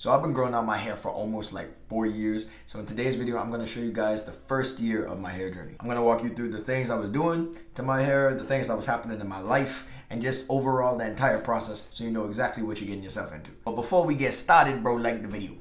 So I've been growing out my hair for almost like 4 years. So in today's video, I'm gonna show you guys the first year of my hair journey. I'm gonna walk you through the things I was doing to my hair, the things that was happening in my life, and just overall the entire process so you know exactly what you're getting yourself into. But before we get started, bro, like the video.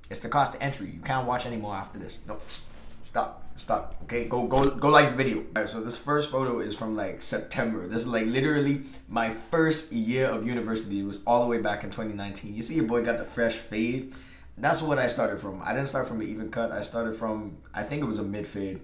It's the cost of entry. You can't watch anymore after this. Nope. Stop. Okay, go like the video. All right, so this first photo is from like September. This is like literally my first year of university. It was all the way back in 2019. You see your boy got the fresh fade. That's what I started from. I didn't start from an even cut. I started from, I think it was a mid fade.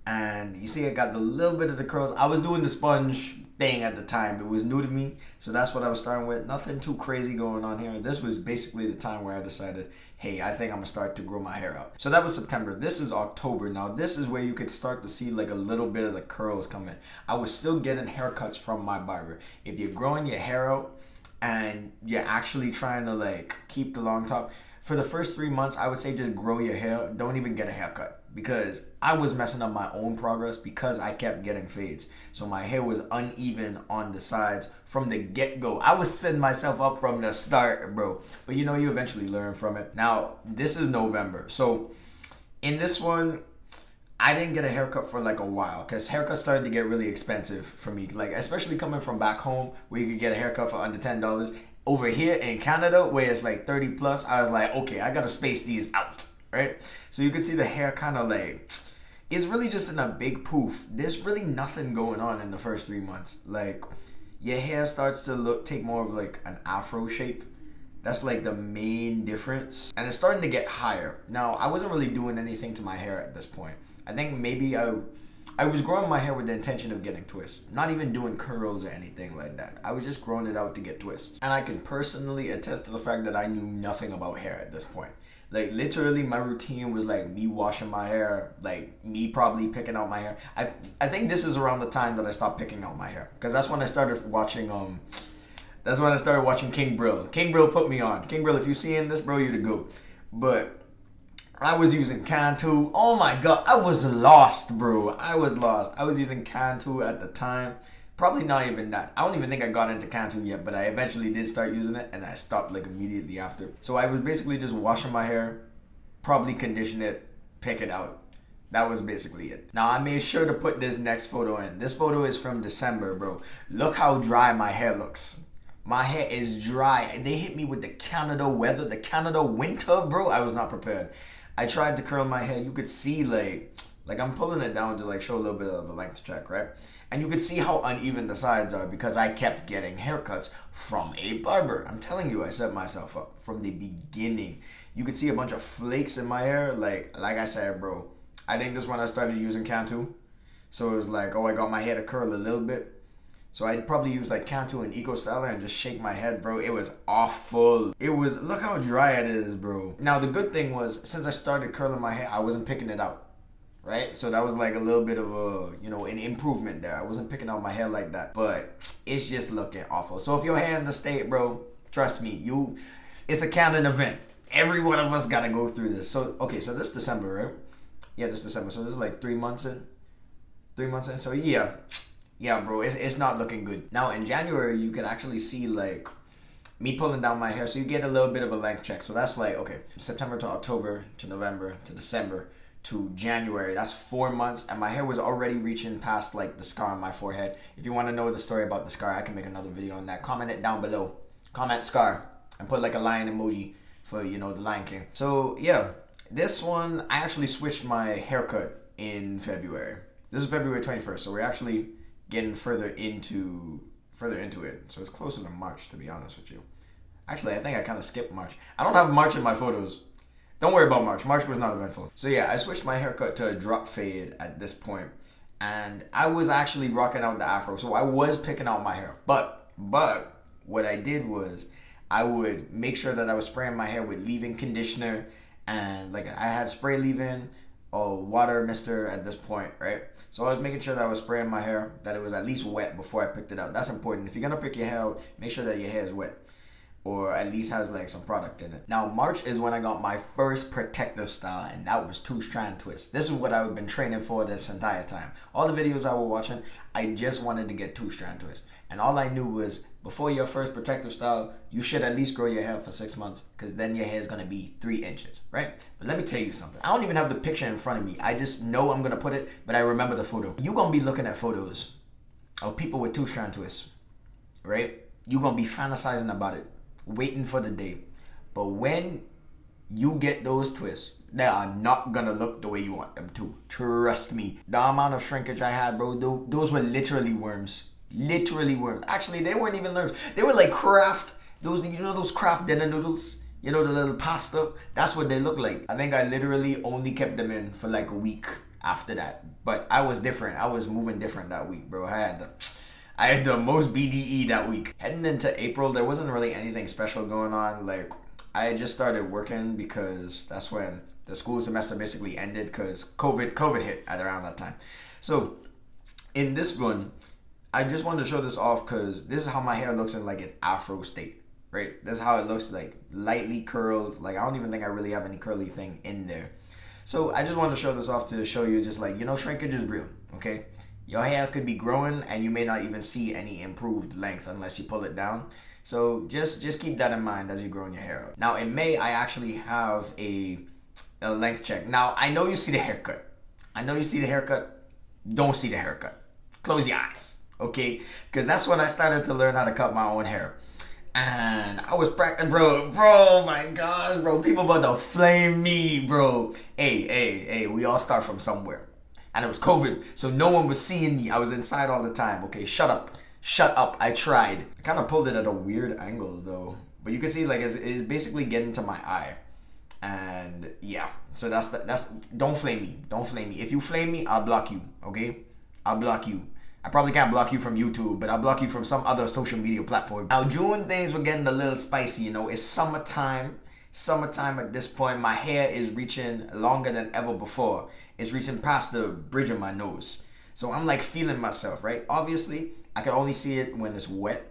And you see I got the little bit of the curls. I was doing the sponge thing at the time. It was new to me, so that's what I was starting with. Nothing too crazy going on here. This was basically the time where I decided, hey, I think I'm gonna start to grow my hair out. So that was September. This is October. Now this is where you could start to see like a little bit of the curls come in. I was still getting haircuts from my barber. If you're growing your hair out and you're actually trying to like keep the long top, for the first 3 months, I would say just grow your hair. Don't even get a haircut, because I was messing up my own progress because I kept getting fades. So my hair was uneven on the sides from the get-go. I was setting myself up from the start, bro. But you know, you eventually learn from it. Now, this is November. So in this one, I didn't get a haircut for like a while because haircuts started to get really expensive for me. Like, especially coming from back home where you could get a haircut for under $10. Over here in Canada, where it's like 30 plus, I was like, okay, I gotta space these out, right? So you can see the hair kind of like, it's really just in a big poof. There's really nothing going on in the first 3 months. Like, your hair starts to take more of like an afro shape. That's like the main difference. And it's starting to get higher. Now, I wasn't really doing anything to my hair at this point. I think maybe I was growing my hair with the intention of getting twists. Not even doing curls or anything like that. I was just growing it out to get twists. And I can personally attest to the fact that I knew nothing about hair at this point. Like, literally my routine was like me washing my hair, like me probably picking out my hair. I think this is around the time that I stopped picking out my hair, because that's when I started watching King Brill. King Brill put me on. King Brill, if you seeing this, bro, you the GOAT. But I was using Cantu. Oh my god, I was lost, bro. I was lost. I was using Cantu at the time. Probably not even that. I don't even think I got into Cantu yet, but I eventually did start using it, and I stopped like immediately after. So I was basically just washing my hair, probably condition it, pick it out. That was basically it. Now, I made sure to put this next photo in. This photo is from December, bro. Look how dry my hair looks. My hair is dry. They hit me with the Canada weather, the Canada winter, bro. I was not prepared. I tried to curl my hair. You could see like I'm pulling it down to like show a little bit of a length check, right? And you could see how uneven the sides are because I kept getting haircuts from a barber. I'm telling you, I set myself up from the beginning. You could see a bunch of flakes in my hair. Like I said, bro, I think this when I started using Cantu. So it was like, oh, I got my hair to curl a little bit. So I'd probably use like Cantu and Eco Styler and just shake my head, bro. It was awful. Look how dry it is, bro. Now the good thing was, since I started curling my hair, I wasn't picking it out, right? So that was like a little bit of a, an improvement there. I wasn't picking out my hair like that, but it's just looking awful. So if your hair in the state, bro, trust me, it's a Canada event. Every one of us gotta go through this. So, okay, so this December, right? Yeah, this December. So this is like 3 months in. 3 months in. So yeah, bro, it's not looking good. Now, in January, you can actually see, like, me pulling down my hair. So you get a little bit of a length check. So that's like, okay, September to October to November to December to January. That's 4 months. And my hair was already reaching past, like, the scar on my forehead. If you want to know the story about the scar, I can make another video on that. Comment it down below. Comment scar. And put, like, a lion emoji for, the Lion King. So, yeah, this one, I actually switched my haircut in February. This is February 21st. So we're actually getting further into it. So it's closer to March, to be honest with you. Actually, I think I kind of skipped March. I don't have March in my photos. Don't worry about March. March was not eventful. So yeah, I switched my haircut to a drop fade at this point. And I was actually rocking out the afro. So I was picking out my hair. But what I did was I would make sure that I was spraying my hair with leave-in conditioner. And like I had spray leave-in or water mister at this point, right? So I was making sure that I was spraying my hair, that it was at least wet before I picked it out. That's important. If you're going to pick your hair out, make sure that your hair is wet. or at least has like some product in it. Now March is when I got my first protective style, and that was 2-strand twist. This is what I've been training for this entire time. All the videos I was watching, I just wanted to get 2-strand twist, and all I knew was before your first protective style, you should at least grow your hair for 6 months, because then your hair is going to be 3 inches, right? But let me tell you something. I don't even have the picture in front of me. I just know I'm going to put it, but I remember the photo. You're going to be looking at photos of people with 2-strand twists, right? You're going to be fantasizing about it, waiting for the day. But when you get those twists, they are not gonna look the way you want them to. Trust me. The amount of shrinkage I had, bro, those were literally worms. Literally worms. Actually, they weren't even worms. They were like Kraft. Those, you know, those Kraft dinner noodles? You know, the little pasta? That's what they look like. I think I literally only kept them in for like a week after that. But I was different. I was moving different that week, bro. I had the most BDE that week. Heading into April, there wasn't really anything special going on. Like, I had just started working because that's when the school semester basically ended, because COVID hit at around that time. So in this one, I just wanted to show this off because this is how my hair looks in like its afro state, right? That's how it looks, like lightly curled. Like, I don't even think I really have any curly thing in there. So I just wanted to show this off to show you just like, you know, shrinkage is real, okay? Your hair could be growing and you may not even see any improved length unless you pull it down. So just keep that in mind as you're growing your hair out. Now in May, I actually have a length check. Now I know you see the haircut. I know you see the haircut. Don't see the haircut. Close your eyes, okay? Because that's when I started to learn how to cut my own hair. And I was practicing, bro, my gosh, bro. People about to flame me, bro. Hey, we all start from somewhere. And it was COVID, so no one was seeing me. I was inside all the time. Okay, shut up, I tried. I kind of pulled it at a weird angle though. But you can see like it's basically getting to my eye. And yeah, so that's don't flame me. Don't flame me. If you flame me, I'll block you, okay? I'll block you. I probably can't block you from YouTube, but I'll block you from some other social media platform. Now, June, things were getting a little spicy, you know. It's summertime. Summertime at this point, my hair is reaching longer than ever before. It's reaching past the bridge of my nose. So I'm like feeling myself, right? Obviously, I can only see it when it's wet.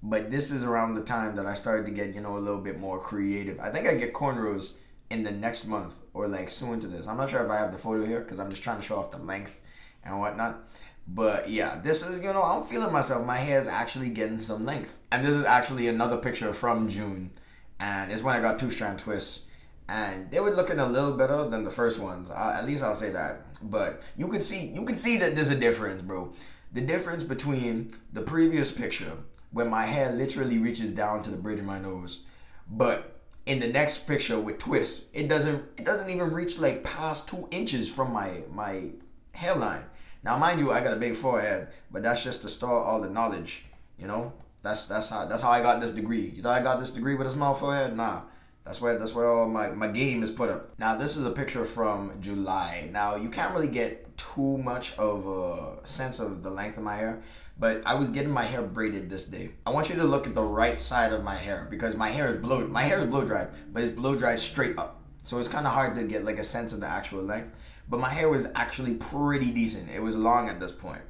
But this is around the time that I started to get, you know, a little bit more creative. I think I get cornrows in the next month or like soon to this. I'm not sure if I have the photo here because I'm just trying to show off the length and whatnot. But yeah, this is, you know, I'm feeling myself. My hair is actually getting some length. And this is actually another picture from June. And it's when I got 2-strand twists. And they were looking a little better than the first ones. At least I'll say that. But you could see that there's a difference, bro. The difference between the previous picture, where my hair literally reaches down to the bridge of my nose, but in the next picture with twists, it doesn't even reach like past 2 inches from my hairline. Now, mind you, I got a big forehead, but that's just to store all the knowledge, you know. That's how I got this degree. You thought I got this degree with a small forehead? Nah. That's where all my game is put up. Now, this is a picture from July. Now, you can't really get too much of a sense of the length of my hair, but I was getting my hair braided this day. I want you to look at the right side of my hair because my hair is blow dried, but it's blow dried straight up. So it's kind of hard to get like a sense of the actual length. But my hair was actually pretty decent. It was long at this point.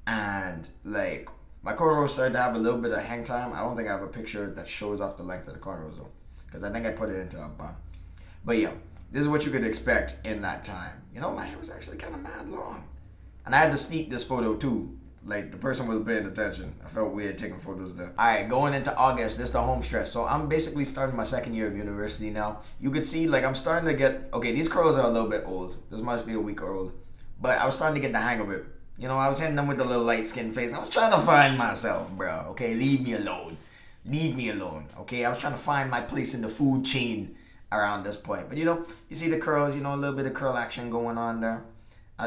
And like my cornrows started to have a little bit of hang time. I don't think I have a picture that shows off the length of the cornrows though, because I think I put it into a bun. But yeah, this is what you could expect in that time. You know, my hair was actually kind of mad long. And I had to sneak this photo too. Like, the person was paying attention. I felt weird taking photos there. Alright, going into August, this is the home stretch. So I'm basically starting my second year of university now. You could see, like, I'm starting to get... Okay, these curls are a little bit old. This must be a week old. But I was starting to get the hang of it. You know, I was hitting them with the little light skin face. I was trying to find myself, bro. Okay, leave me alone. Leave me alone. Okay, I was trying to find my place in the food chain around this point. But, you know, you see the curls, you know, a little bit of curl action going on there.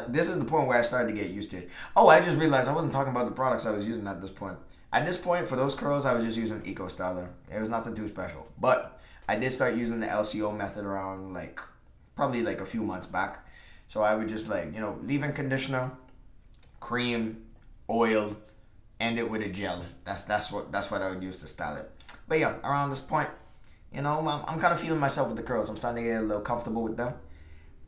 This is the point where I started to get used to it. Oh, I just realized I wasn't talking about the products I was using at this point. At this point, for those curls, I was just using Eco Styler. It was nothing too special. But I did start using the LCO method around, like, probably like a few months back. So I would just, like, you know, leave-in conditioner, cream, oil, end it with a gel. That's what I would use to style it. But yeah, around this point, you know, I'm kind of feeling myself with the curls. I'm starting to get a little comfortable with them.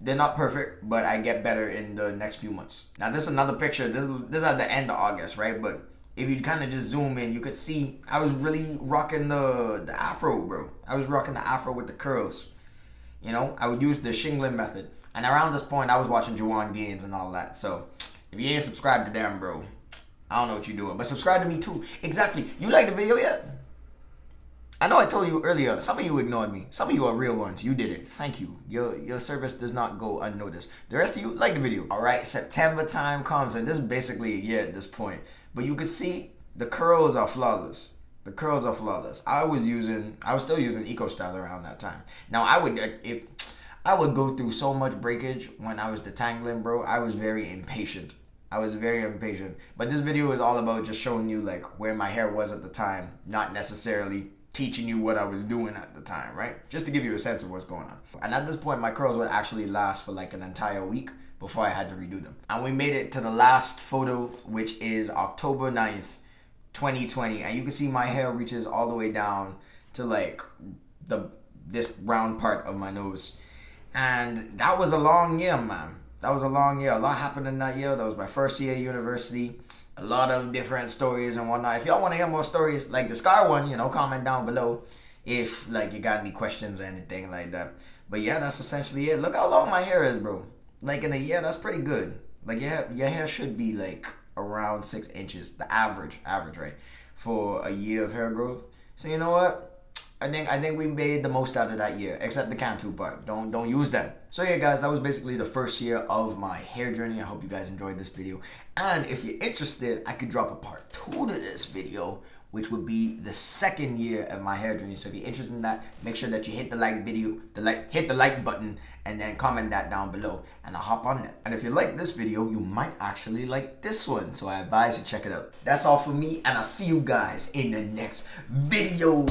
They're not perfect, but I get better in the next few months. Now, this is another picture. This is at the end of August, right? But if you kind of just zoom in, you could see I was really rocking the afro, bro. I was rocking the afro with the curls. You know, I would use the shingling method. And around this point, I was watching Juwan Gaines and all that. So if you ain't subscribed to them, bro, I don't know what you're doing. But subscribe to me too. Exactly. You like the video yet? I know I told you earlier, some of you ignored me. Some of you are real ones. You did it. Thank you. Your service does not go unnoticed. The rest of you, like the video. Alright, September time comes, and this is basically a year at this point. But you can see the curls are flawless. The curls are flawless. I was still using Eco Style around that time. Now I would go through so much breakage when I was detangling, bro. I was very impatient. But this video is all about just showing you like where my hair was at the time, not necessarily teaching you what I was doing at the time, right? Just to give you a sense of what's going on. And at this point, my curls would actually last for like an entire week before I had to redo them. And we made it to the last photo, which is October 9th, 2020. And you can see my hair reaches all the way down to like this round part of my nose. And that was a long year, man. That was a long year. A lot happened in that year. That was my first year at university. A lot of different stories and whatnot. If y'all want to hear more stories like the Scar one, you know, comment down below if like you got any questions or anything like that. But yeah, that's essentially it. Look how long my hair is, bro. Like in a year, that's pretty good. Like your hair should be like around 6 inches, the average, right, for a year of hair growth. So you know what? I think we made the most out of that year, except the Cantu part. Don't use that. So yeah, guys, that was basically the first year of my hair journey. I hope you guys enjoyed this video. And if you're interested, I could drop a part 2 to this video, which would be the second year of my hair journey. So if you're interested in that, make sure that you hit the hit the like button, and then comment that down below, and I'll hop on that. And if you like this video, you might actually like this one. So I advise you check it out. That's all for me, and I'll see you guys in the next video.